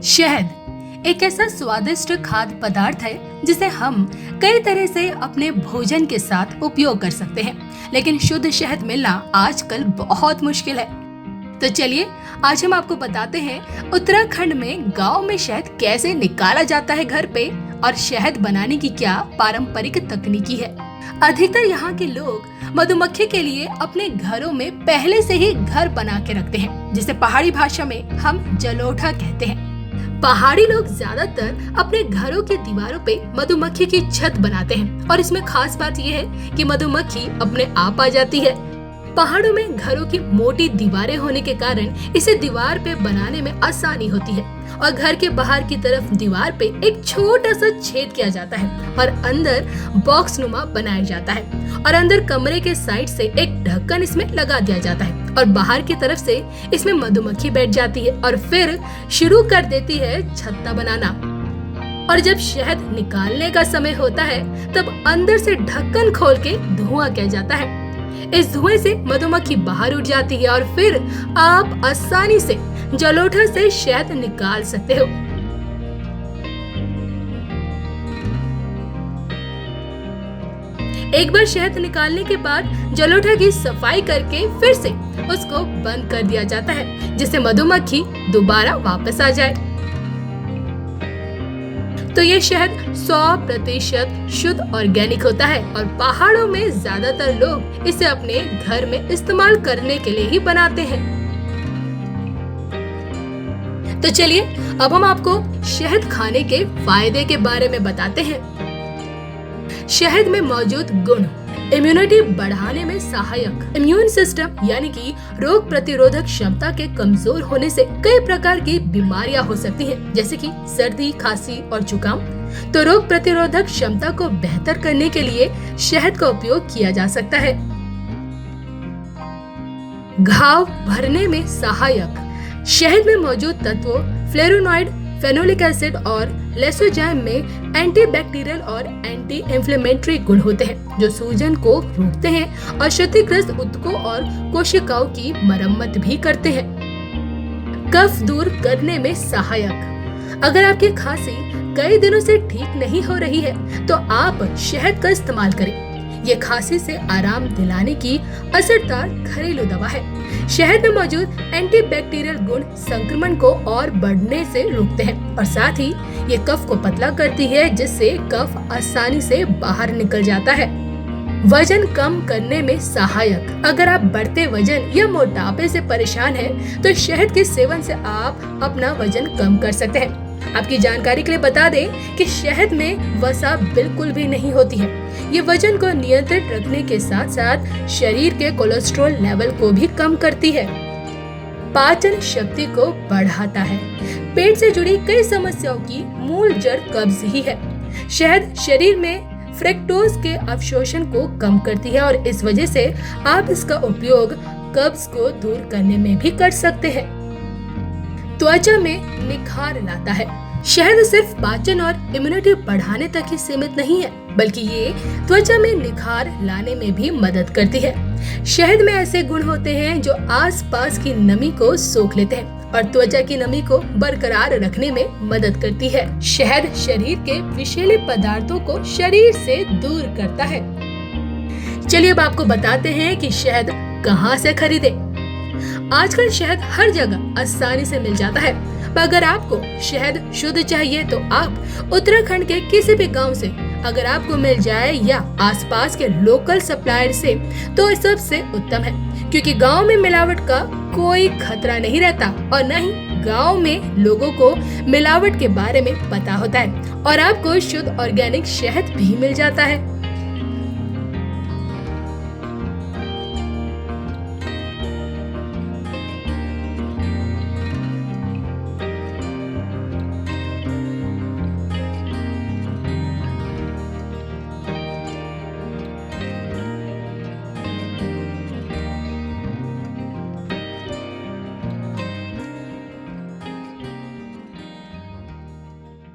शहद एक ऐसा स्वादिष्ट खाद्य पदार्थ है जिसे हम कई तरह से अपने भोजन के साथ उपयोग कर सकते हैं, लेकिन शुद्ध शहद मिलना आजकल बहुत मुश्किल है। तो चलिए आज हम आपको बताते हैं उत्तराखंड में गांव में शहद कैसे निकाला जाता है घर पे, और शहद बनाने की क्या पारंपरिक तकनीकी है। अधिकतर यहाँ के लोग मधुमक्खी के लिए अपने घरों में पहले से ही घर बना के रखते हैं, जिसे पहाड़ी भाषा में हम जलोठा कहते हैं। पहाड़ी लोग ज्यादातर अपने घरों की दीवारों पे मधुमक्खी की छत बनाते हैं, और इसमें खास बात यह है कि मधुमक्खी अपने आप आ जाती है। पहाड़ों में घरों की मोटी दीवारें होने के कारण इसे दीवार पे बनाने में आसानी होती है, और घर के बाहर की तरफ दीवार पे एक छोटा सा छेद किया जाता है और अंदर बॉक्स नुमा बनाया जाता है, और अंदर कमरे के साइड से एक ढक्कन इसमें लगा दिया जाता है, और बाहर की तरफ से इसमें मधुमक्खी बैठ जाती है और फिर शुरू कर देती है छत्ता बनाना। और जब शहद निकालने का समय होता है तब अंदर से ढक्कन खोल के धुआं किया जाता है। इस धुएं से मधुमक्खी बाहर उड़ जाती है और फिर आप आसानी से जलोठा से शहद निकाल सकते हो। एक बार शहद निकालने के बाद जलोठा की सफाई करके फिर से उसको बंद कर दिया जाता है, जिससे मधुमक्खी दोबारा वापस आ जाए। तो ये शहद 100% शुद्ध ऑर्गेनिक होता है, और पहाड़ों में ज्यादातर लोग इसे अपने घर में इस्तेमाल करने के लिए ही बनाते हैं। तो चलिए अब हम आपको शहद खाने के फायदे के बारे में बताते हैं। शहद में मौजूद गुण इम्यूनिटी बढ़ाने में सहायक। इम्यून सिस्टम यानी कि रोग प्रतिरोधक क्षमता के कमजोर होने से कई प्रकार की बीमारियां हो सकती हैं, जैसे कि सर्दी, खांसी और जुकाम। तो रोग प्रतिरोधक क्षमता को बेहतर करने के लिए शहद का उपयोग किया जा सकता है। घाव भरने में सहायक। शहद में मौजूद तत्वों फ्लेवोनॉइड, फेनोलिक एसिड और लाइसोजाइम में एंटीबैक्टीरियल और एंटी इंफ्लेमेटरी गुण होते हैं, जो सूजन को रोकते हैं और क्षतिग्रस्त ऊतकों और कोशिकाओं की मरम्मत भी करते हैं। कफ दूर करने में सहायक। अगर आपकी खांसी कई दिनों से ठीक नहीं हो रही है तो आप शहद का इस्तेमाल करें। ये खांसी से आराम दिलाने की असरदार घरेलू दवा है। शहद में मौजूद एंटीबैक्टीरियल गुण संक्रमण को और बढ़ने से रोकते हैं, और साथ ही ये कफ को पतला करती है, जिससे कफ आसानी से बाहर निकल जाता है। वजन कम करने में सहायक। अगर आप बढ़ते वजन या मोटापे से परेशान हैं, तो शहद के सेवन से आप अपना वजन कम कर सकते हैं। आपकी जानकारी के लिए बता दें कि शहद में वसा बिल्कुल भी नहीं होती है। ये वजन को नियंत्रित रखने के साथ साथ शरीर के कोलेस्ट्रॉल लेवल को भी कम करती है। पाचन शक्ति को बढ़ाता है। पेट से जुड़ी कई समस्याओं की मूल जड़ कब्ज ही है। शहद शरीर में फ्रक्टोज के अवशोषण को कम करती है, और इस वजह से आप इसका उपयोग कब्ज को दूर करने में भी कर सकते हैं। त्वचा में निखार लाता है। शहद सिर्फ पाचन और इम्यूनिटी बढ़ाने तक ही सीमित नहीं है, बल्कि ये त्वचा में निखार लाने में भी मदद करती है। शहद में ऐसे गुण होते हैं जो आसपास की नमी को सोख लेते हैं और त्वचा की नमी को बरकरार रखने में मदद करती है। शहद शरीर के विषैले पदार्थों को शरीर से दूर करता है। चलिए अब आपको बताते हैं कि शहद कहाँ से खरीदे। आजकल शहद हर जगह आसानी से मिल जाता है, पर अगर आपको शहद शुद्ध चाहिए तो आप उत्तराखंड के किसी भी गांव से अगर आपको मिल जाए या आसपास के लोकल सप्लायर से, तो सबसे उत्तम है, क्योंकि गांव में मिलावट का कोई खतरा नहीं रहता, और न ही गांव में लोगों को मिलावट के बारे में पता होता है, और आपको शुद्ध ऑर्गेनिक शहद भी मिल जाता है।